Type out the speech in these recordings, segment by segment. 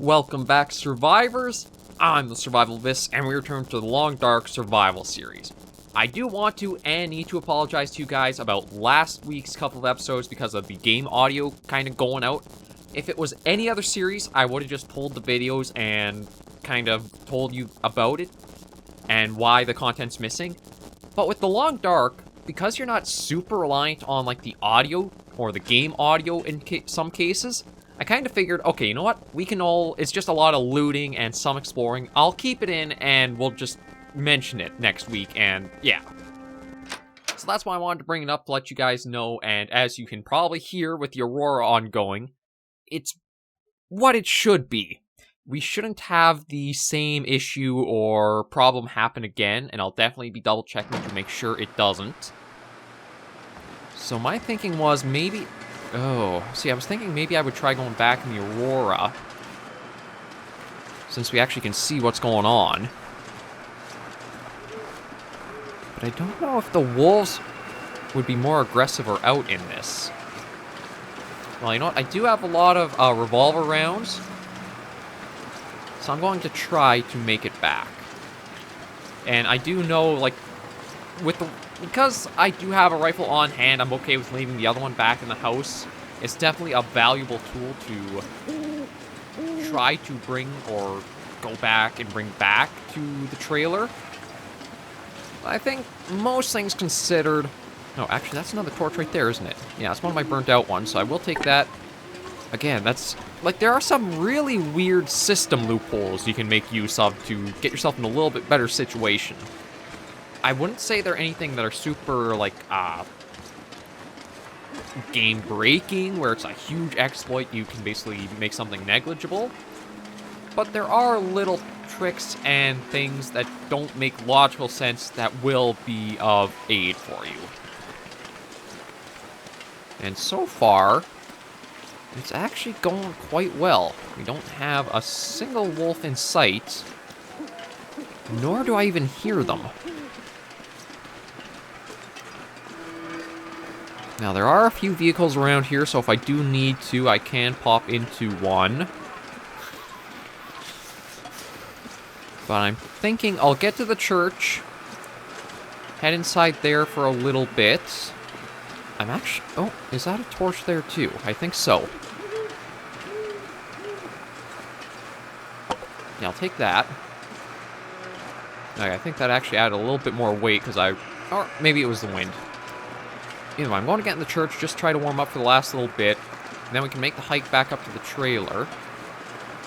Welcome back, survivors. I'm the SurvivalVis, and we return to the Long Dark Survival series. I do want to and need to apologize to you guys about last week's couple of episodes because of the game audio kind of going out. If it was any other series, I would have just pulled the videos and kind of told you about it and why the content's missing. But with the Long Dark, because you're not super reliant on like the audio or the game audio in some cases, I kind of figured, okay, you know what? It's just a lot of looting and some exploring. I'll keep it in and we'll just mention it next week, and yeah. So that's why I wanted to bring it up to let you guys know, and as you can probably hear with the Aurora ongoing, it's what it should be. We shouldn't have the same issue or problem happen again, and I'll definitely be double checking to make sure it doesn't. So my thinking was maybe... I was thinking maybe I would try going back in the Aurora, since we actually can see what's going on. But I don't know if the wolves would be more aggressive or out in this. Well, you know what? I do have a lot of revolver rounds, so I'm going to try to make it back. And I do know, like, because I do have a rifle on hand, I'm okay with leaving the other one back in the house. It's definitely a valuable tool to try to bring or go back and bring back to the trailer. I think most things considered... No, actually, that's another torch right there, isn't it? Yeah, it's one of my burnt out ones, so I will take that. Again, that's... Like, there are some really weird system loopholes you can make use of to get yourself in a little bit better situation. I wouldn't say they're anything that are super, like, game-breaking, where it's a huge exploit, you can basically make something negligible. But there are little tricks and things that don't make logical sense that will be of aid for you. And so far, it's actually going quite well. We don't have a single wolf in sight, nor do I even hear them. Now, there are a few vehicles around here, so if I do need to, I can pop into one. But I'm thinking I'll get to the church, head inside there for a little bit. I'm actually... Oh, is that a torch there too? I think so. Yeah, I'll take that. Okay, I think that actually added a little bit more weight because or maybe it was the wind. Either way, I'm going to get in the church, just try to warm up for the last little bit, and then we can make the hike back up to the trailer.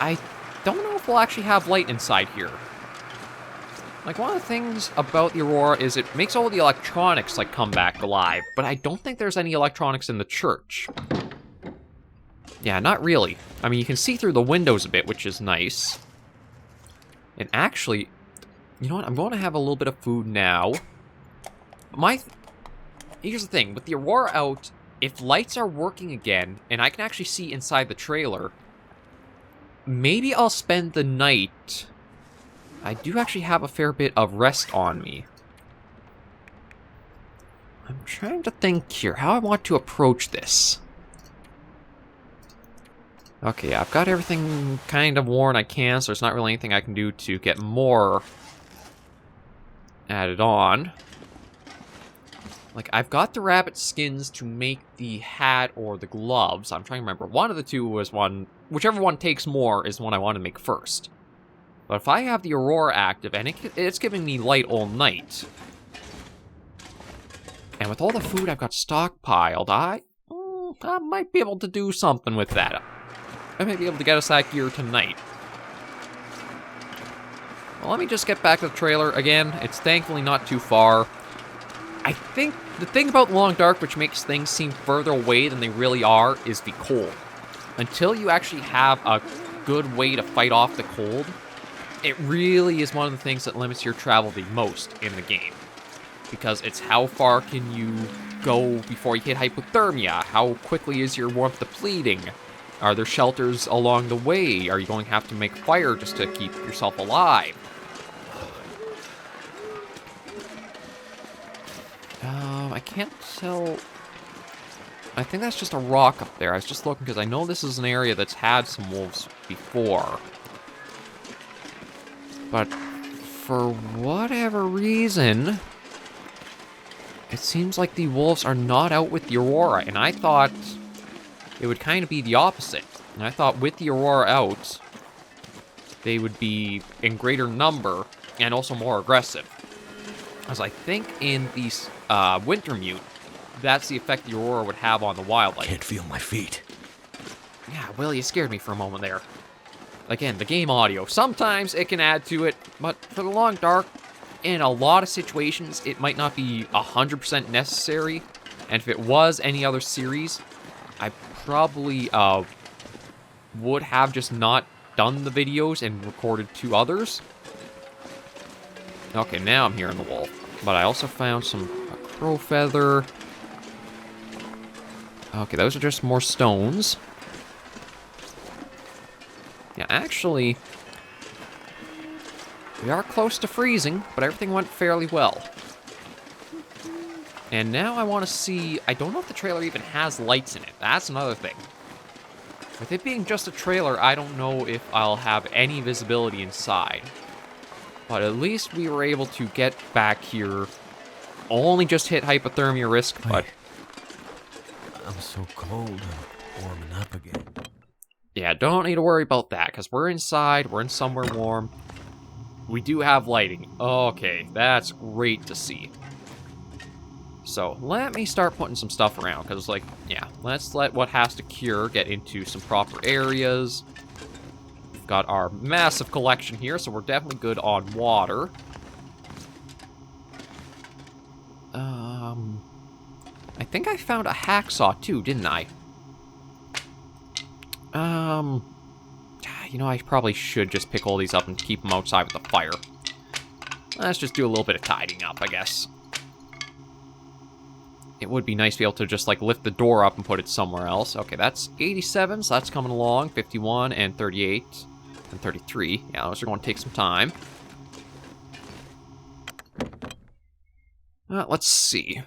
I don't know if we'll actually have light inside here. Like, one of the things about the Aurora is it makes all the electronics, like, come back alive, but I don't think there's any electronics in the church. Yeah, not really. I mean, you can see through the windows a bit, which is nice. And actually, you know what? I'm going to have a little bit of food now. Here's the thing, with the Aurora out, if lights are working again, and I can actually see inside the trailer, maybe I'll spend the night. I do actually have a fair bit of rest on me. I'm trying to think here, how I want to approach this. Okay, I've got everything kind of worn I can, so there's not really anything I can do to get more added on. Like, I've got the rabbit skins to make the hat or the gloves. I'm trying to remember. One of the two was one... Whichever one takes more is the one I want to make first. But if I have the Aurora active, and it's giving me light all night, and with all the food I've got stockpiled, I might be able to do something with that. I might be able to get us that gear tonight. Well, let me just get back to the trailer. Again, it's thankfully not too far. I think the thing about Long Dark, which makes things seem further away than they really are, is the cold. Until you actually have a good way to fight off the cold, it really is one of the things that limits your travel the most in the game. Because it's how far can you go before you hit hypothermia? How quickly is your warmth depleting? Are there shelters along the way? Are you going to have to make fire just to keep yourself alive? I can't tell... I think that's just a rock up there. I was just looking because I know this is an area that's had some wolves before. But for whatever reason, it seems like the wolves are not out with the Aurora, and I thought it would kind of be the opposite. And I thought with the Aurora out, they would be in greater number and also more aggressive. As I think in the Wintermute, that's the effect the Aurora would have on the wildlife. Can't feel my feet. Yeah, well, you scared me for a moment there. Again, the game audio. Sometimes it can add to it, but for the Long Dark, in a lot of situations, it might not be 100% necessary. And if it was any other series, I probably would have just not done the videos and recorded 2 others. Okay, now I'm hearing the wolf. But I also found a crow feather. Okay, those are just more stones. Yeah, actually, we are close to freezing, but everything went fairly well. And now I want to see... I don't know if the trailer even has lights in it. That's another thing. With it being just a trailer, I don't know if I'll have any visibility inside. But at least we were able to get back here. Only just hit hypothermia risk, but... I'm so cold and warming up again. Yeah, don't need to worry about that, because we're inside, we're in somewhere warm. We do have lighting. Okay, that's great to see. So, let me start putting some stuff around, because, like, yeah, let's let what has to cure get into some proper areas. We've got our massive collection here, so we're definitely good on water. I think I found a hacksaw, too, didn't I? You know, I probably should just pick all these up and keep them outside with the fire. Let's just do a little bit of tidying up, I guess. It would be nice to be able to just, like, lift the door up and put it somewhere else. Okay, that's 87, so that's coming along. 51 and 38 and 33. Yeah, those are going to take some time. Let's see.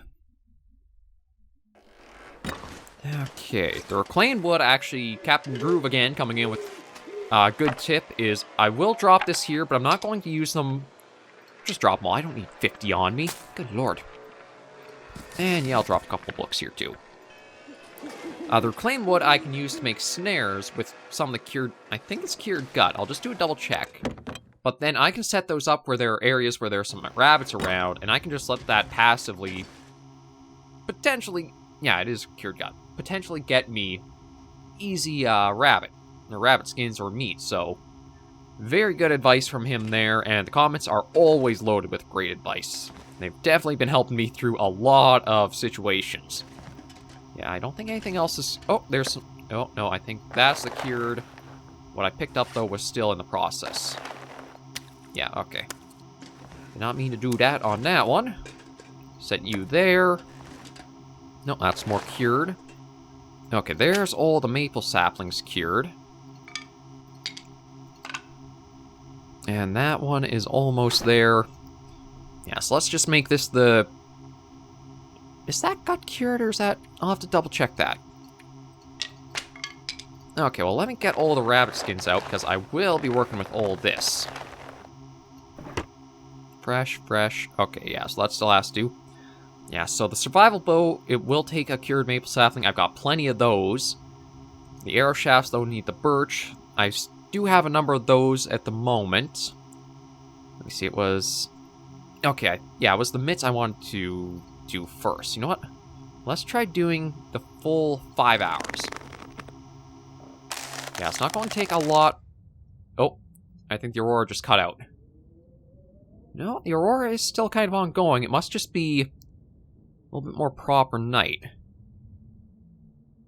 Okay, the reclaimed wood, actually, Captain Groove again coming in with a good tip is I will drop this here, but I'm not going to use them. Just drop them all. I don't need 50 on me. Good lord. And yeah, I'll drop a couple books here too. The reclaimed wood I can use to make snares with some of the cured, I think it's cured gut. I'll just do a double check. But then I can set those up where there are areas where there's some rabbits around, and I can just let that passively, potentially, yeah, it is cured gut, potentially get me easy rabbit, or rabbit skins or meat. So, very good advice from him there, and the comments are always loaded with great advice. They've definitely been helping me through a lot of situations. Yeah, I don't think anything else is... Oh, there's some... Oh, no, I think that's the cured. What I picked up, though, was still in the process. Yeah, okay. Did not mean to do that on that one. Set you there. No, that's more cured. Okay, there's all the maple saplings cured. And that one is almost there. Yeah, so let's just make this the... Is that gut cured, or is that... I'll have to double check that. Okay, well, let me get all the rabbit skins out, because I will be working with all this. Fresh, fresh. Okay, yeah, so that still has to. Yeah, so the survival bow, it will take a cured maple sapling. I've got plenty of those. The arrow shafts, though, need the birch. I do have a number of those at the moment. Let me see, it was... Okay, yeah, it was the mitts I wanted to do first. You know what? Let's try doing the full 5 hours. Yeah, it's not going to take a lot. Oh, I think the Aurora just cut out. No, the Aurora is still kind of ongoing. It must just be a little bit more proper night.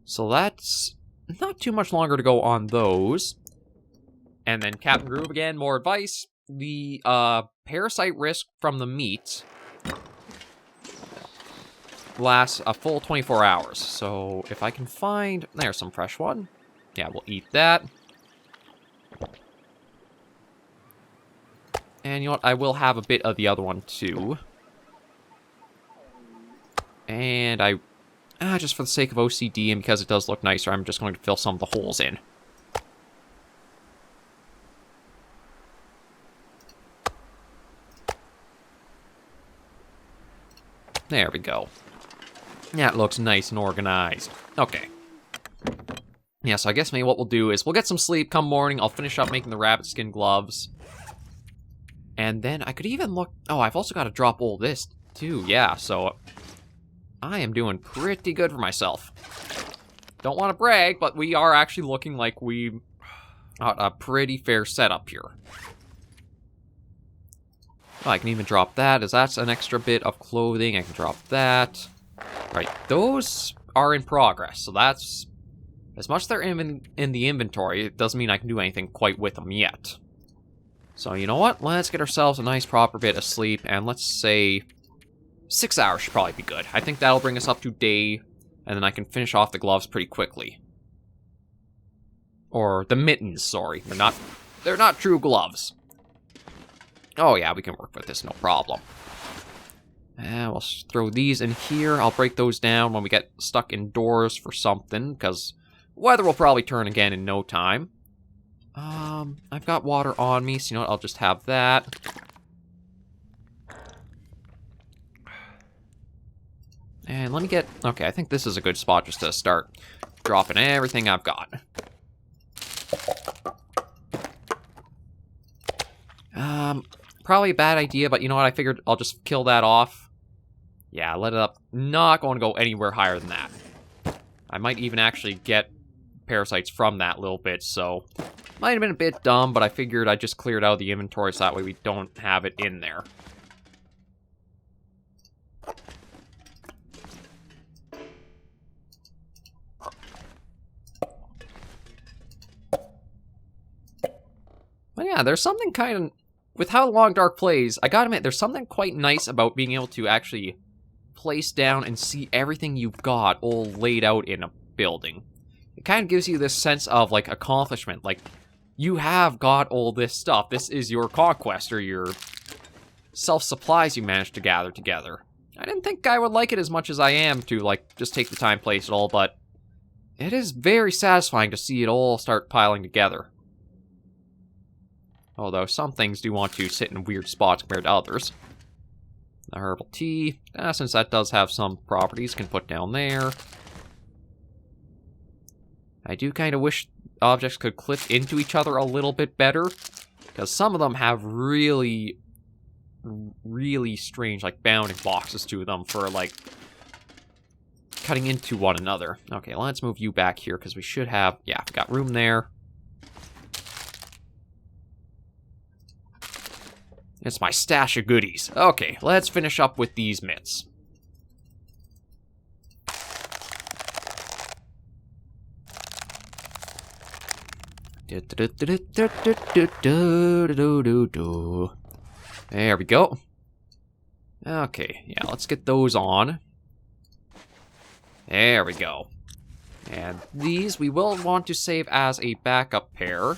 So that's not too much longer to go on those. And then Captain Groove again, more advice. The parasite risk from the meat lasts a full 24 hours. So if I can find... There's some fresh one. Yeah, we'll eat that. And you know what? I will have a bit of the other one too. And I just for the sake of OCD and because it does look nicer, I'm just going to fill some of the holes in. There we go. That looks nice and organized. Okay. Yeah, so I guess maybe what we'll do is we'll get some sleep come morning. I'll finish up making the rabbitskin gloves. And then I could even look... Oh, I've also got to drop all this, too. Yeah, so... I am doing pretty good for myself. Don't want to brag, but we are actually looking like we got a pretty fair setup here. Oh, I can even drop that, as that's an extra bit of clothing. I can drop that. Right, those are in progress, so that's... As much as they're in the inventory, it doesn't mean I can do anything quite with them yet. So, you know what? Let's get ourselves a nice proper bit of sleep, and let's say 6 hours should probably be good. I think that'll bring us up to day, and then I can finish off the gloves pretty quickly. Or the mittens, sorry. They're not true gloves. Oh yeah, we can work with this, no problem. And we'll throw these in here. I'll break those down when we get stuck indoors for something, because weather will probably turn again in no time. I've got water on me, so you know what, I'll just have that. And let me get... Okay, I think this is a good spot just to start dropping everything I've got. Probably a bad idea, but you know what, I figured I'll just kill that off. Yeah, let it up. Not going to go anywhere higher than that. I might even actually get parasites from that little bit, so... Might have been a bit dumb, but I figured I'd just clear it out of the inventory so that way we don't have it in there. But yeah, there's something kind of... With how the Long Dark plays, I gotta admit, there's something quite nice about being able to actually place down and see everything you've got all laid out in a building. It kind of gives you this sense of, like, accomplishment. Like, you have got all this stuff. This is your conquest, or your self-supplies you managed to gather together. I didn't think I would like it as much as I am to, like, just take the time, place it all, but it is very satisfying to see it all start piling together. Although some things do want to sit in weird spots compared to others. The herbal tea, since that does have some properties, can put down there. I do kind of wish objects could clip into each other a little bit better, because some of them have really, really strange, like, bounding boxes to them for, like, cutting into one another. Okay, let's move you back here, because we should have, yeah, we got room there. It's my stash of goodies. Okay, let's finish up with these mitts. There we go. Okay, yeah, let's get those on. There we go. And these we will want to save as a backup pair.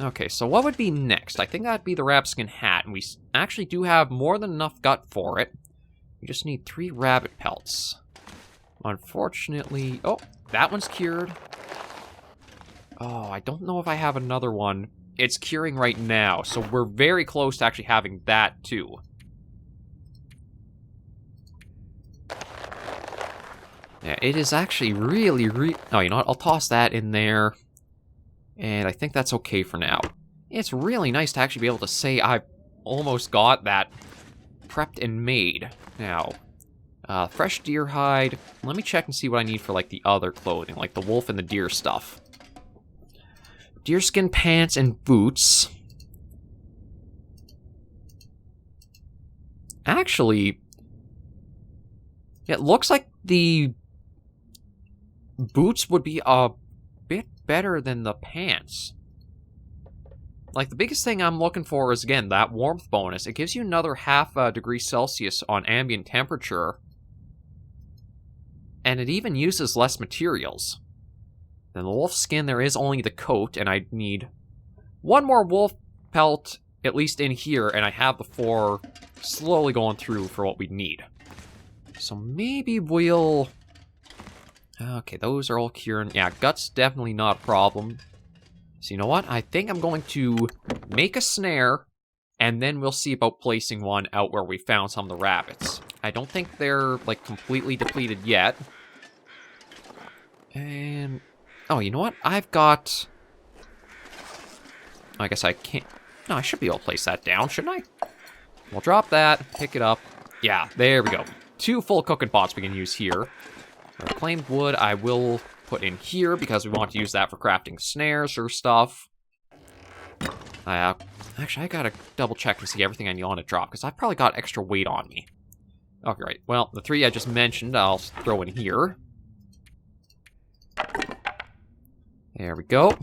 Okay, so what would be next? I think that'd be the rabbitskin hat, and we actually do have more than enough gut for it. We just need 3 rabbit pelts. Unfortunately... Oh, that one's cured. Oh, I don't know if I have another one. It's curing right now, so we're very close to actually having that, too. Yeah, it is actually really... Oh, you know what? I'll toss that in there. And I think that's okay for now. It's really nice to actually be able to say I've almost got that prepped and made. Now, fresh deer hide. Let me check and see what I need for, like, the other clothing, like the wolf and the deer stuff. Deerskin pants and boots. Actually, it looks like the boots would be a bit better than the pants. Like, the biggest thing I'm looking for is, again, that warmth bonus. It gives you another half a degree Celsius on ambient temperature. And it even uses less materials. Then the wolf skin, there is only the coat, and I need one more wolf pelt, at least in here, and I have the 4 slowly going through for what we need. So maybe we'll... Okay, those are all curing. Yeah, guts definitely not a problem. So you know what? I think I'm going to make a snare, and then we'll see about placing one out where we found some of the rabbits. I don't think they're, like, completely depleted yet. And... Oh, you know what? I've got... I guess I can't... No, I should be able to place that down, shouldn't I? We'll drop that, pick it up. Yeah, there we go. 2 full cooking pots we can use here. Reclaimed wood I will put in here because we want to use that for crafting snares or stuff. Actually, I gotta double check and see everything I want to drop because I've probably got extra weight on me. Okay, right. Well, the 3 I just mentioned I'll throw in here. There we go.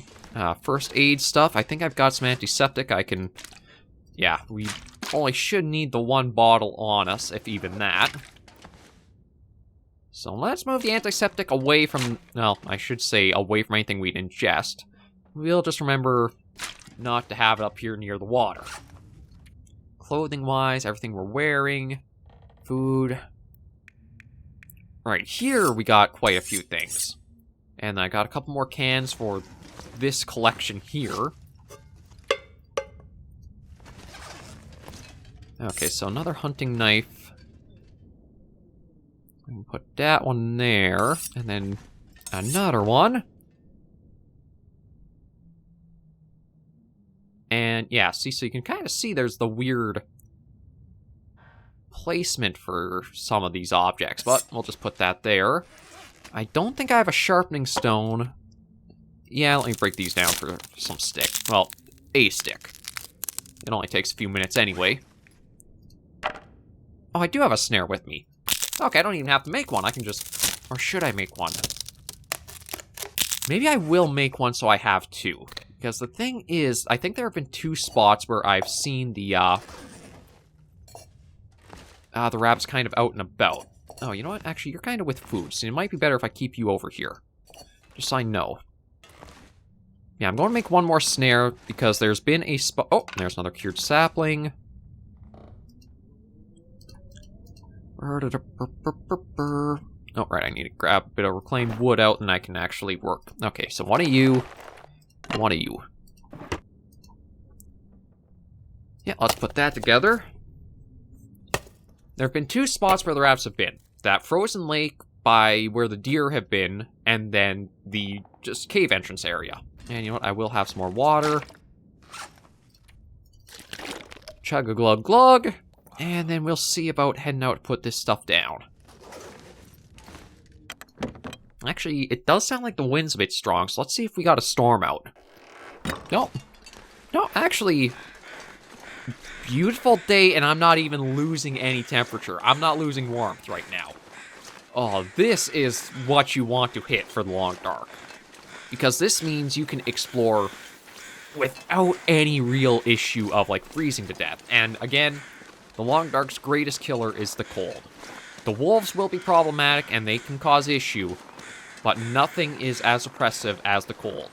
First aid stuff. I think I've got some antiseptic. I can... Yeah, we only should need the 1 bottle on us, if even that. So let's move the antiseptic away from... Well, I should say away from anything we'd ingest. We'll just remember not to have it up here near the water. Clothing-wise, everything we're wearing. Food. Right, here we got quite a few things. And I got a couple more cans for this collection here. Okay, so another hunting knife. We can put that one there, and then another one. And yeah, see, so you can kind of see there's the weird placement for some of these objects, but we'll just put that there. I don't think I have a sharpening stone. Yeah, let me break these down for some stick. Well, a stick. It only takes a few minutes anyway. Oh, I do have a snare with me. Okay, I don't even have to make one. I can just... Or should I make one? Maybe I will make one so I have 2. Because the thing is, I think there have been 2 spots where I've seen the rabbits kind of out and about. Oh, you know what? Actually, you're kind of with food, so it might be better if I keep you over here. Just so I know. Yeah, I'm going to make 1 more snare, because there's been a spot... Oh, there's another cured sapling. Oh, right, I need to grab a bit of reclaimed wood out, and I can actually work. Okay, so one of you. Yeah, let's put that together. There have been 2 spots where the rabbits have been. That frozen lake by where the deer have been, and then the just cave entrance area. And you know what? I will have some more water. Chug a glug glug. And then we'll see about heading out to put this stuff down. Actually, it does sound like the wind's a bit strong, so let's see if we got a storm out. No, actually, beautiful day, and I'm not even losing any temperature. I'm not losing warmth right now. Oh, this is what you want to hit for the Long Dark. Because this means you can explore without any real issue of, like, freezing to death. And, again, the Long Dark's greatest killer is the cold. The wolves will be problematic, and they can cause issue, but nothing is as oppressive as the cold.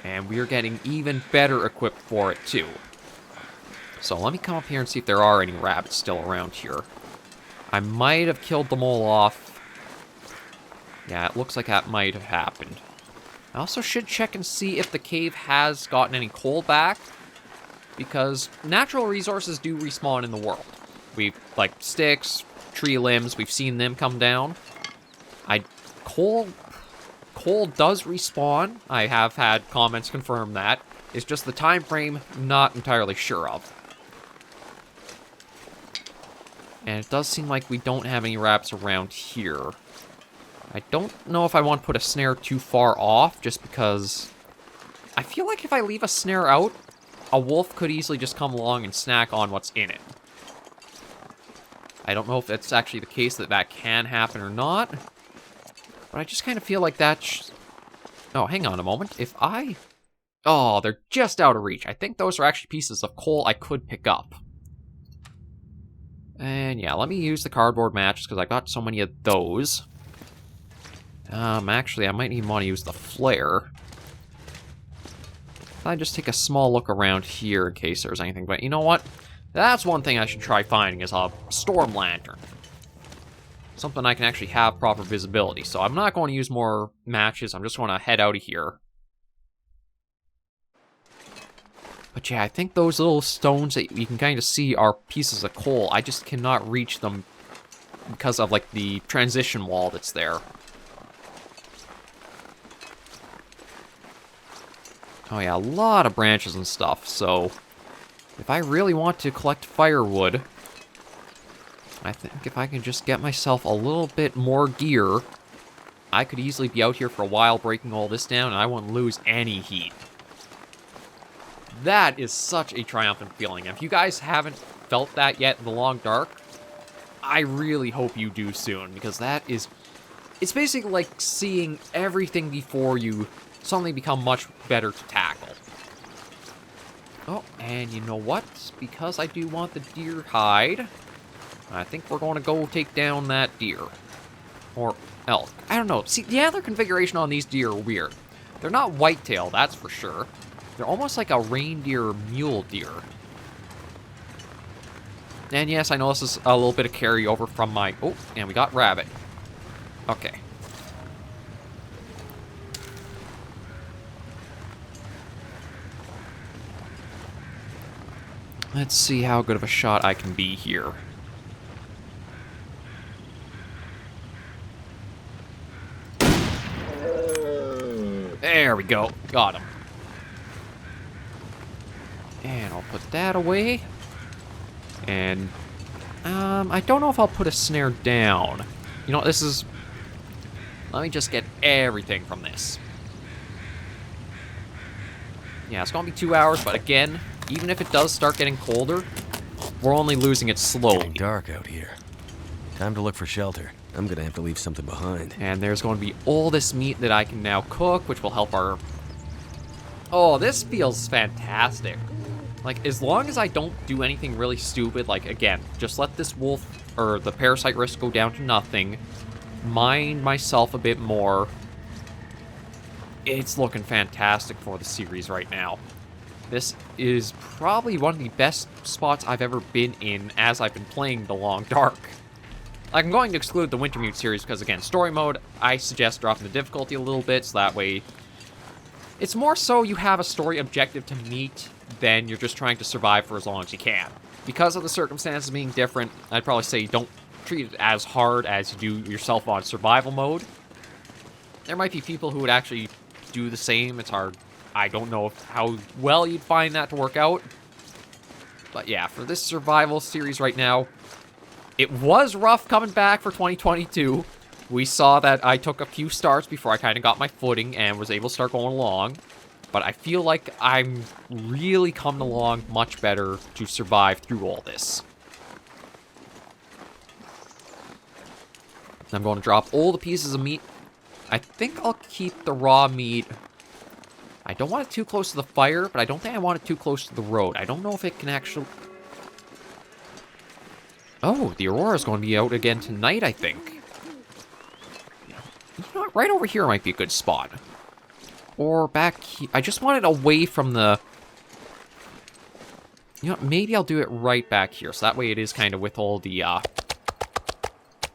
And we're getting even better equipped for it, too. So let me come up here and see if there are any rabbits still around here. I might have killed them all off. Yeah, it looks like that might have happened. I also should check and see if the cave has gotten any coal back, because natural resources do respawn in the world. We've, like, sticks, tree limbs, we've seen them come down. Coal does respawn. I have had comments confirm that. It's just the time frame, not entirely sure of. And it does seem like we don't have any rabbits around here. I don't know if I want to put a snare too far off, just because I feel like if I leave a snare out, a wolf could easily just come along and snack on what's in it. I don't know if it's actually the case that that can happen or not, but I just kind of feel like that Oh, hang on a moment. If I... Oh, they're just out of reach. I think those are actually pieces of coal I could pick up. And yeah, let me use the cardboard matches because I got so many of those. Actually, I might even want to use the flare. I just take a small look around here in case there's anything, but you know what? That's one thing I should try finding, is a storm lantern. Something I can actually have proper visibility. So I'm not going to use more matches. I'm just going to head out of here. But yeah, I think those little stones that you can kind of see are pieces of coal. I just cannot reach them because of, like, the transition wall that's there. Oh yeah, a lot of branches and stuff. So if I really want to collect firewood, I think if I can just get myself a little bit more gear, I could easily be out here for a while breaking all this down, and I won't lose any heat. That is such a triumphant feeling. If you guys haven't felt that yet in the Long Dark, I really hope you do soon, because that is... It's basically like seeing everything before you suddenly become much better to tackle. Oh, and you know what? Because I do want the deer hide, I think we're going to go take down that deer. Or elk. I don't know. See, the antler configuration on these deer are weird. They're not whitetail, that's for sure. They're almost like a reindeer mule deer. And yes, I know this is a little bit of carryover from my... Oh, and we got rabbit. Okay. Let's see how good of a shot I can be here. There we go. Got him. And I'll put that away. And, I don't know if I'll put a snare down. You know, this is... Let me just get everything from this. Yeah, it's gonna be 2 hours, but again, even if it does start getting colder, we're only losing it slowly. It's getting dark out here. Time to look for shelter. I'm gonna have to leave something behind. And there's going to be all this meat that I can now cook, which will help our... Oh, this feels fantastic. Like, as long as I don't do anything really stupid, like, again, just let this wolf, or the parasite risk go down to nothing, mind myself a bit more, it's looking fantastic for the series right now. This is probably one of the best spots I've ever been in as I've been playing The Long Dark. I'm going to exclude the Wintermute series because, again, story mode, I suggest dropping the difficulty a little bit, so that way... It's more so you have a story objective to meet than you're just trying to survive for as long as you can. Because of the circumstances being different, I'd probably say don't treat it as hard as you do yourself on survival mode. There might be people who would actually do the same. It's hard. I don't know how well you'd find that to work out. But yeah, for this survival series right now, it was rough coming back for 2022. We saw that I took a few starts before I kind of got my footing and was able to start going along. But I feel like I'm really coming along much better to survive through all this. I'm going to drop all the pieces of meat. I think I'll keep the raw meat. I don't want it too close to the fire, but I don't think I want it too close to the road. I don't know if it can actually... Oh, the Aurora's going to be out again tonight, I think. You know what? Right over here might be a good spot. Or back here. I just want it away from the... You know what? Maybe I'll do it right back here, so that way it is kind of with all the,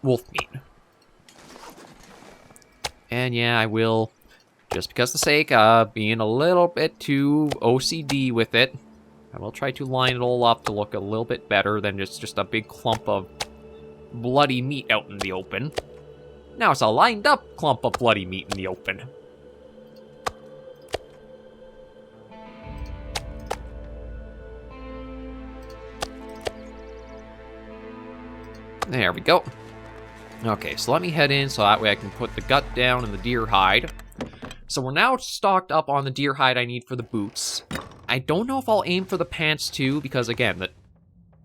wolf meat. And yeah, I will, just because of the sake of being a little bit too OCD with it, I will try to line it all up to look a little bit better than just a big clump of bloody meat out in the open. Now it's a lined up clump of bloody meat in the open. There we go. Okay, so let me head in so that way I can put the gut down and the deer hide. So we're now stocked up on the deer hide I need for the boots. I don't know if I'll aim for the pants too, because again,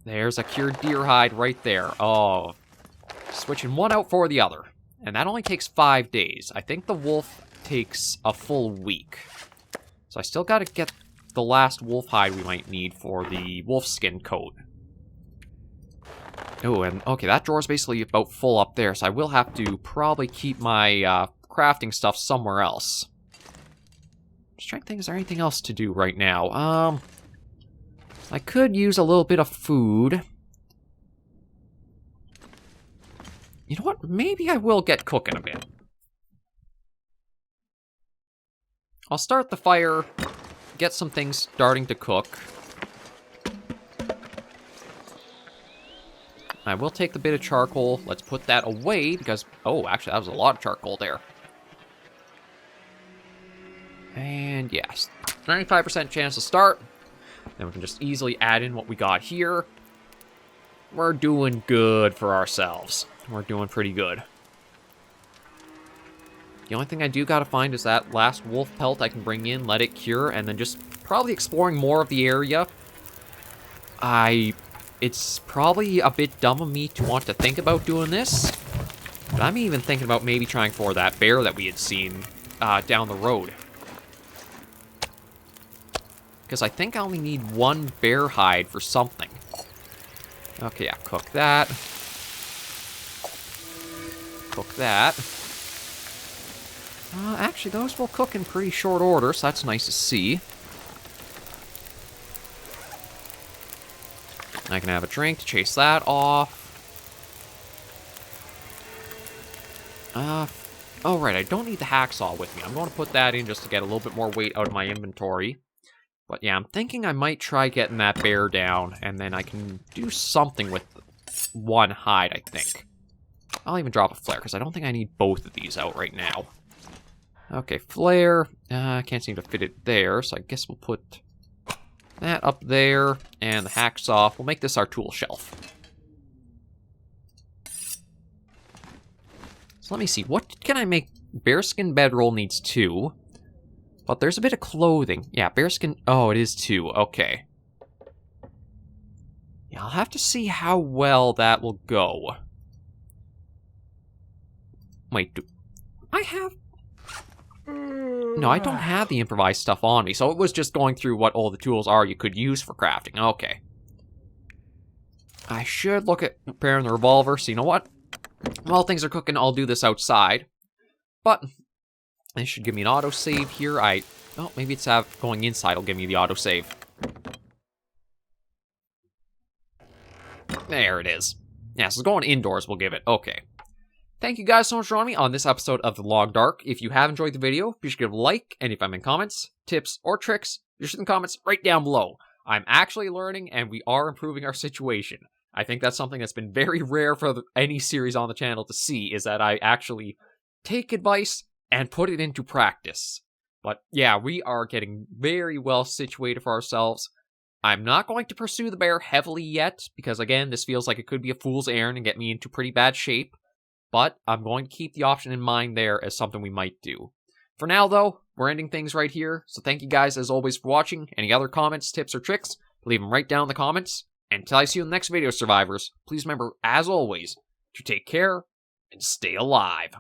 there's a cured deer hide right there. Oh, switching one out for the other. And that only takes 5 days. I think the wolf takes a full week. So I still gotta get the last wolf hide we might need for the wolf skin coat. Oh, and okay, that drawer's basically about full up there, so I will have to probably keep my crafting stuff somewhere else. Just trying to think, is there anything else to do right now? I could use a little bit of food. You know what? Maybe I will get cooking a bit. I'll start the fire, get some things starting to cook. I will take the bit of charcoal. Let's put that away because... Oh, actually, that was a lot of charcoal there. And yes, 95% chance to start. Then we can just easily add in what we got here. We're doing good for ourselves. We're doing pretty good. The only thing I do gotta find is that last wolf pelt I can bring in, let it cure, and then just probably exploring more of the area. It's probably a bit dumb of me to want to think about doing this, but I'm even thinking about maybe trying for that bear that we had seen down the road. Because I think I only need one bear hide for something. Okay, yeah, cook that. Cook that. Actually, those will cook in pretty short order, so that's nice to see. I can have a drink to chase that off. Oh, right, I don't need the hacksaw with me. I'm going to put that in just to get a little bit more weight out of my inventory. But yeah, I'm thinking I might try getting that bear down, and then I can do something with one hide, I think. I'll even drop a flare, because I don't think I need both of these out right now. Okay, flare. I can't seem to fit it there, so I guess we'll put that up there, and the hacksaw. We'll make this our tool shelf. So let me see, what can I make? Bearskin bedroll needs 2. But there's a bit of clothing. Yeah, bearskin... Oh, it is 2. Okay. Yeah, I'll have to see how well that will go. Wait, do I have... No, I don't have the improvised stuff on me, so it was just going through what all the tools are you could use for crafting. Okay. I should look at preparing the revolver, so you know what? While things are cooking, I'll do this outside. But this should give me an autosave here. Oh, maybe it's going inside will give me the autosave. There it is. Yeah, so going indoors will give it. Okay. Thank you guys so much for joining me on this episode of The Long Dark. If you have enjoyed the video, be sure to give a like, and if I'm in comments, tips, or tricks, be sure in the comments right down below. I'm actually learning, and we are improving our situation. I think that's something that's been very rare for any series on the channel to see, is that I actually take advice and put it into practice. But yeah, we are getting very well situated for ourselves. I'm not going to pursue the bear heavily yet, because again, this feels like it could be a fool's errand and get me into pretty bad shape. But I'm going to keep the option in mind there as something we might do. For now, though, we're ending things right here. So thank you guys, as always, for watching. Any other comments, tips, or tricks, leave them right down in the comments. And until I see you in the next video, survivors, please remember, as always, to take care and stay alive.